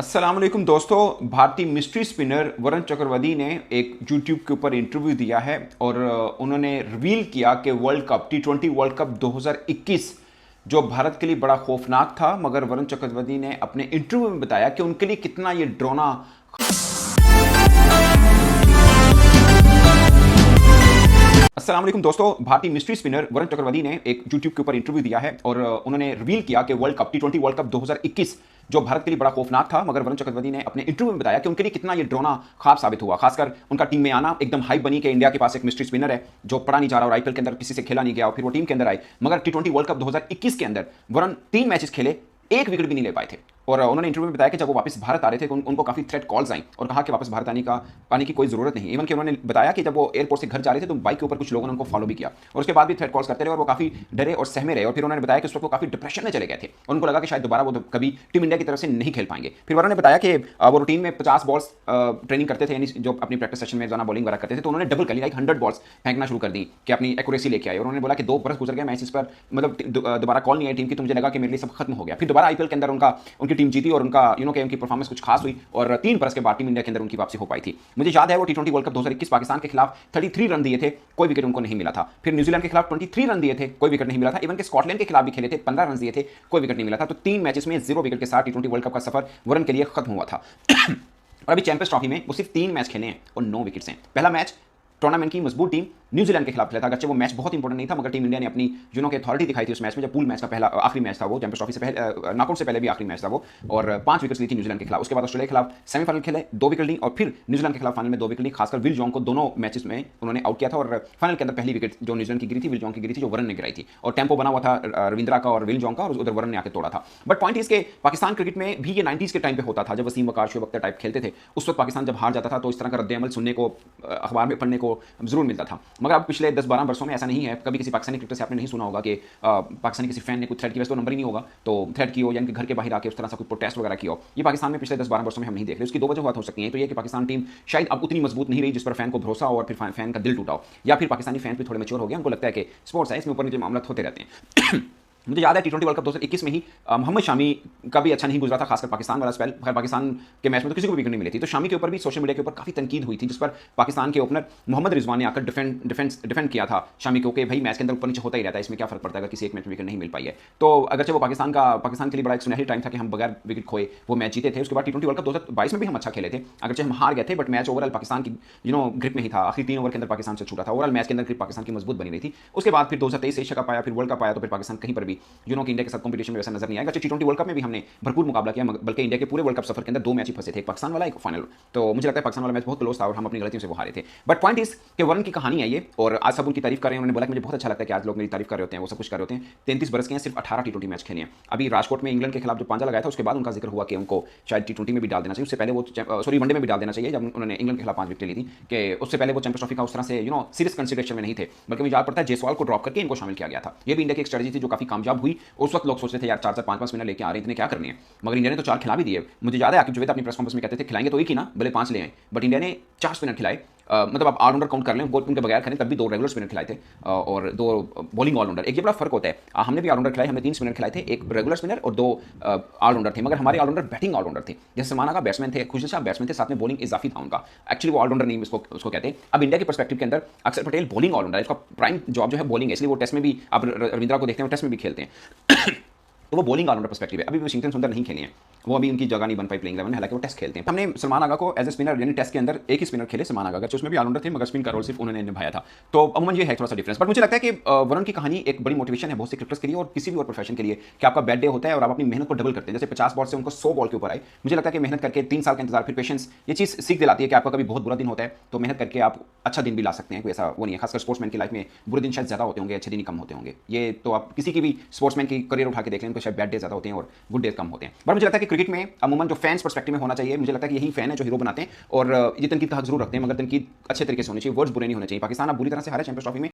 अस्सलाम वालेकुम दोस्तों। भारतीय मिस्ट्री स्पिनर वरुण चक्रवर्ती ने एक यूट्यूब के ऊपर इंटरव्यू दिया है और उन्होंने रिवील किया कि वर्ल्ड कप टी20 वर्ल्ड कप 2021 जो भारत के लिए बड़ा खौफनाक था, मगर वरुण चक्रवर्ती ने अपने इंटरव्यू में बताया कि उनके लिए कितना ये डरावना। अस्सलाम वालेकुम दोस्तों। भारतीय मिस्ट्री स्पिनर वरुण चक्रवर्ती ने एक यूट्यूब के ऊपर इंटरव्यू दिया है और उन्होंने रिवील किया कि वर्ल्ड कप टी20 वर्ल्ड कप 2021 जो भारत के लिए बड़ा खौफनाक था, मगर वरुण चक्रवर्ती ने अपने इंटरव्यू में बताया कि उनके लिए कितना ये डरावना ख्वाब साबित हुआ। खासकर उनका टीम में आना एकदम हाइप बनी कि इंडिया के पास एक मिस्ट्री स्पिनर है जो पढ़ा नहीं जा रहा और आईपीएल के अंदर किसी से खेला नहीं गया और फिर वो टीम के अंदर आए। मगर टी20 वर्ल्ड कप 2021 के अंदर वरुण 3 मैचेस खेले, एक विकेट भी नहीं ले पाए थे। और उन्होंने इंटरव्यू में बताया कि जब वो वापस भारत आ रहे थे तो उनको काफी थ्रेट कॉल्स आई और कहा कि वापस भारत आने की कोई जरूरत नहीं। इवन कि उन्होंने बताया कि जब वो एयरपोर्ट से घर जा रहे थे तो बाइक के ऊपर कुछ लोगों ने उनको फॉलो भी किया और उसके बाद भी थ्रेट कॉल्स करते रहे और वो काफी डरे और सहमे रहे। और फिर उन्होंने बताया कि उस वक्त वो काफी डिप्रेशन में चले गए थे और उनको लगा कि शायद दोबारा वो कभी टीम इंडिया की तरफ से नहीं खेल पाएंगे। फिर उन्होंने बताया कि वो रूटीन में 50 बॉल्स ट्रेनिंग करते थे, यानी जो अपनी प्रैक्टिस सेशन में रोजाना बॉलिंग वगैरह करते थे, तो उन्होंने डबल कर लिया, 100 बॉल्स फेंकना शुरू कर दी कि अपनी एक्यूरेसी लेके आए। और उन्होंने बोला कि 2 बरस गुजर गए, मैच इस पर मतलब दोबारा कॉल नहीं आई टीम की, तो मुझे लगा कि मेरे लिए सब खत्म हो गया। फिर दोबारा आईपीएल के अंदर उनकी टीम जीती और उनका कि उनकी परफॉर्मेंस कुछ खास हुई और 3 बरस के बाद टीम इंडिया के अंदर उनकी वापसी हो पाई थी। मुझे याद है वो टी20 वर्ल्ड कप 2021 पाकिस्तान के खिलाफ 33 रन दिए थे, कोई विकेट उनको नहीं मिला था। फिर न्यूजीलैंड के खिलाफ 23 रन दिए थे, कोई विकेट नहीं मिला था। इवन के स्कॉटलैंड के खिलाफ भी खेले थे, 15 रन दिए थे, कोई विकेट नहीं मिला था। तो 3 मैचेस में 0 विकेट के साथ टी20 वर्ल्ड कप का सफर वरुण के लिए खत्म हुआ था। और अभी चैंपियंस ट्रॉफी में वो सिर्फ 3 मैच खेले हैं और 9 विकेट्स हैं। पहला मैच टूर्नामेंट की मजबूत टीम न्यूजीलैंड के खिलाफ खेला था। अगरचे वो मैच बहुत इंपॉर्टेंट नहीं था, मगर टीम इंडिया ने अपनी की अथॉरिटी दिखाई थी उस मैच में, जब पूल मैच का पहला आखिरी मैच था वो, चैंपियंस ट्रॉफी से पहले, नॉकआउट से पहले भी आखिरी मैच था वो, और 5 विकेट्स ली थी न्यूजीलैंड के खिलाफ। उसके बाद ऑस्ट्रेलिया के खिलाफ सेमीफाइनल खेले, 2 विकेट ली और फिर न्यूजीलैंड के खिलाफ फाइनल में 2 विकेट ली। खासकर विल जॉन्ग को दोनों मैचेस में उन्होंने आउट किया था और फाइनल के अंदर पहली विकेट जो न्यूजीलैंड की गिरी थी, विल जॉन्ग की गिरी थी, जो वरुण ने गिराई थी। और टेम्पो बना हुआ था रविंद्रा का और विल जॉन्ग का, और उधर वरुण ने आके तोड़ा था। बट पॉइंट इसके पाकिस्तान क्रिकेट में भी ये 90s के टाइम पे होता था, जब वसीम वकार, शुएब अख्तर टाइप खेलते थे। उस वक्त पाकिस्तान जब हार जाता था तो इस तरह का रद्द अमल सुनने को, अखबार में पढ़ने को जरूर मिलता था। मगर अब पिछले 10-12 वर्षों में ऐसा नहीं है। कभी किसी पाकिस्तानी क्रिकेटर से आपने नहीं सुना होगा कि पाकिस्तानी किसी फैन ने कुछ थ्रेड की, वैसे तो नंबर ही नहीं होगा, तो थ्रेड की हो, यानी कि घर के बाहर आके उस तरह से कुछ प्रोटेस्ट वगैरह किया हो। ये पाकिस्तान में पिछले 10-12 वर्षों में हम नहीं देख रहे। उसकी 2 वजह हो सकती है। तो ये कि पाकिस्तान टीम शायद अब उतनी मजबूत नहीं रही जिस पर फैन को भरोसा हो और फिर फैन का दिल टूटा हो, या फिर पाकिस्तानी फैन भी थोड़े मैच्योर हो गए, उनको लगता है कि स्पोर्ट्स है, इसमें ऊपर नीचे मामला होते रहते हैं। मुझे याद है टी20 वर्ल्ड कप 2021 में ही मोहम्मद शामी का भी अच्छा नहीं गुजरा था, खासकर पाकिस्तान वाला स्पेल। खैर पाकिस्तान के मैच में तो किसी को विकेट नहीं मिली थी, तो शामी के ऊपर भी सोशल मीडिया के ऊपर काफी तनकीद हुई थी, जिस पर पाकिस्तान के ओपनर मोहम्मद रिजवान ने आकर डिफेंड किया था शामी को कि भाई मैच के अंदर ऊपर नीचे होता ही रहता है, इसमें क्या फर्क पड़ता है अगर किसी एक मैच में विकेट नहीं मिल पाई है। तो अगरचे वो पाकिस्तान के लिए बड़ा एक सुनहरी टाइम था कि हम बगैर विकेट खोए वो मैच जीते थे। उसके बाद टी20 वर्ल्ड कप 2022 में भी हम अच्छा खेले थे, अगरचे हम हार गए थे, बट मैच ओवरऑल पाकिस्तान की ग्रिप में ही था। आखिरी 3 ओवर के अंदर पाकिस्तान से छूटा था, ओवरऑल मैच के अंदर ग्रिप पाकिस्तान की मजबूत बनी रही थी। उसके बाद फिर 2023 एशिया कप आया, फिर वर्ल्ड कप आया, तो फिर पाकिस्तान कहीं पर भी इंडिया के साथ कंपटीशन में वैसा नजर नहीं आएगा। टी20 वर्ल्ड कप में भी हमने भरपूर मुकाबला किया, बल्कि इंडिया के पूरे वर्ल्ड कप सफर के अंदर 2 मैच ही फंसे थे, एक पाकिस्तान वाला, एक फाइनल। तो मुझे लगता है पाकिस्तान वाला मैच बहुत क्लोज था और हम अपनी गलतियों से वो हारे थे। बट पॉइंट इज कि वरुण की कहानी है ये, और आज सब उनकी तारीफ कर रहे हैं। उन्होंने बोला कि मुझे बहुत अच्छा लगता है कि आज लोग मेरी तारीफ कर रहे होते हैं, वो सब कुछ कर रहे होते हैं। 33 बरस के हैं, सिर्फ 18 टी20 मैच खेले हैं। अभी राजकोट में इंग्लैंड के खिलाफ जो पांजा लगाया था, उसके बाद उनका जिक्र हुआ कि उनको शायद टी20 में भी डाल देना चाहिए। उससे पहले वो वनडे में भी डाल देना चाहिए, जब उन्होंने इंग्लैंड के खिलाफ 5 विकेट ली थी, कि उससे पहले वो चैंपियंस ट्रॉफी का उस तरह से सीरियस कंसिडरेशन में नहीं थे। बल्कि मुझे याद पड़ता है जयसवाल को ड्रॉप करके इनको शामिल किया गया था। ये भी इंडिया की एक स्ट्रेटजी थी जो काफी कामयाब हुई। उस वक्त लोग सोचते थे यार 4-4 5-5 मिनट लेके आ रहे हैं, इतने क्या करने हैं, मगर इंडिया ने तो 4 खिला भी दिए। मुझे याद है आकिब जुबैद अपनी प्रेस कॉन्फ्रेंस में कहते थे खिलाएंगे तो एक ही ना, भले 5 ले आए, बट इंडिया ने 4 स्पिनर खिलाए। मतलब आप ऑलराउंडर काउंट कर लें, उनके बगैर करें तब भी 2 रेगुलर स्पिनर खिलाए थे और 2 बॉलिंग ऑलराउंडर। एक ये बड़ा फर्क होता है, हमने भी ऑलराउंडर खिलाए, हमने 3 स्पिनर खिलाए थे, एक रेगुलर स्पिनर और 2 ऑलराउंडर थे। मगर हमारे ऑलराउंडर बैटिंग ऑलराउंडर थे, जैसे सलमान का बैट्समैन थे, खुशल शाह बैट्समैन थे, साथ में बॉलिंग इजाफी था उनका। एक्चुअली वो ऑलराउंडर नहीं उसको कहते हैं। अब इंडिया के पर्सपेक्टिव के अंदर अक्षर पटेल बॉलिंग ऑलराउंडर है, उसका प्राइम जॉब जो है बॉलिंग है, इसलिए वो टेस्ट में भी, आप रविंद्रा को देखते हैं वो टेस्ट में भी खेलते हैं। तो वो बॉलिंग ऑलराउंडर पर्सपेक्टिव है। अभी वाशिंगटन सुंदर नहीं खेले हैं, वो अभी उनकी जगह नहीं बन पाई प्लेइंग 11 में, हालांकि वो टेस्ट खेलते हैं। हमने सलमान आगा को एज ए स्पिनर, यानी टेस्ट के अंदर एक ही स्पिनर खेले सलमान आगा, उसमें भी ऑलराउंडर थे, मगर स्पिन का रोल सिर्फ उन्होंने निभाया था। तो अमूमन ये है थोड़ा सा डिफरेंस। बट मुझे लगता है कि वरुण की कहानी एक बड़ी मोटिवेशन है बहुत से क्रिकेटर्स के लिए और किसी भी और प्रोफेशन के लिए, कि आपका बैड डे होता है और आप अपनी मेहनत को डबल करते हैं। जैसे 50 बॉल से उनको 100 बॉल के ऊपर आए। मुझे लगता है कि मेहनत करके 3 साल का इंतजार, फिर पेशेंस, ये चीज़ सीख दिलाती है कि आपका कभी बहुत बुरा दिन होता है तो मेहनत करके आप अच्छा दिन भी ला सकते हैं। कोई ऐसा वो नहीं है, खासकर स्पोर्ट्समैन की लाइफ में बुरे दिन शायद ज़्यादा होते होंगे, अच्छे दिन ही कम होते होंगे। ये तो आप किसी की भी स्पोर्ट्समैन की करियर उठा के देख लें, उनको शायद बैड डे ज़्यादा होते हैं और गुड डेज कम होते हैं। बट मुझे लगता है कि क्रिकेट में अमूमन जो फैंस पर्सपेक्टिव में होना चाहिए, मुझे लगता है कि यही फैन है जो हीरो बनाते हैं, और ये तनकीद का हक जरूर रखते हैं, मगर तनकीद अच्छे तरीके से होनी चाहिए, वर्ड्स बुरे नहीं होने चाहिए। पाकिस्तान अब बुरी तरह से हारा चैंपियंस ट्रॉफी में।